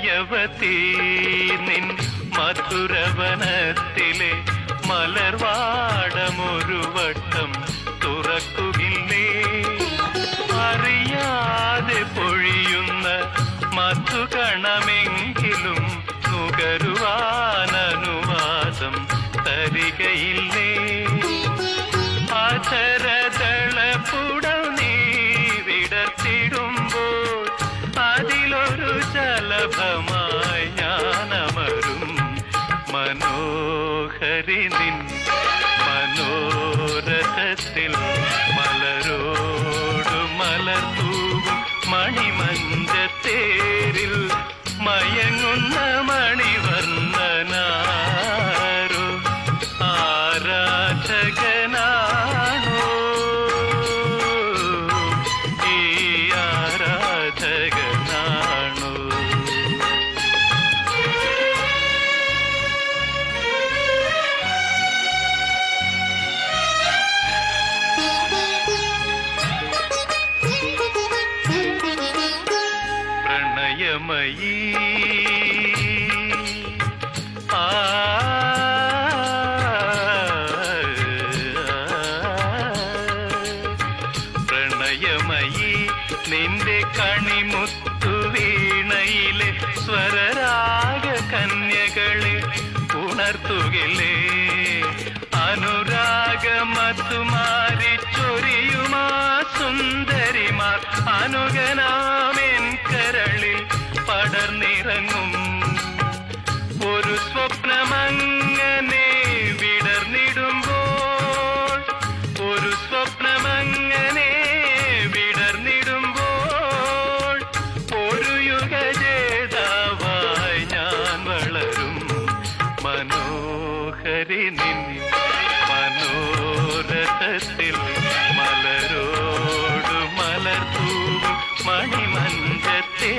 പ്രണയവതീ നിൻ മധുരവനത്തിലെ മലർവാടമൊരു വട്ടം തുറക്കുകില്ലേ? അറിയാതെ പൊഴിയുന്ന മധുകണമെങ്കിലും നുകരുവാനനുവാദം തരികയില്ലേ? അധരദളപുടം നീ വിടർത്തിടുമ്പോൾ അതിലൊരു ജലഭമായി ഞാനമരും. മനോഹരി നിൻ മനോരഥത്തിൽ മലരോട് മലർത്തൂവും മണിമഞ്ചത്തേരിൽ മയങ്ങുന്ന മണിവർണ്ണനാരോ ആരാധകനാണോ ഈ ആരാധകനാണോ? പ്രണയമയീ പ്രണയമയീ നിന്റെ കണിമുത്തു വീണയിലെ സ്വരരാഗ കന്യകളെ ഉണർത്തുകില്ലേ? അനുരാഗമത്തുമാരി ചൊരിയുമാ സുന്ദരിമാർ അനുഗനാമെൻ കരളിൽ പടർന്നിറങ്ങും. ഒരു സ്വപ്നമങ്ങനെ വിടർന്നിടുമ്പോൾ, ഒരു സ്വപ്നമങ്ങനെ വിടർന്നിടുമ്പോൾ ഒരു യുഗജേതാവായി ഞാൻ വളരും. മനോഹരി നിൻ മനോരഥത്തിൽ മലരോട് മലർത്തൂവും മണിമഞ്ചത്തേ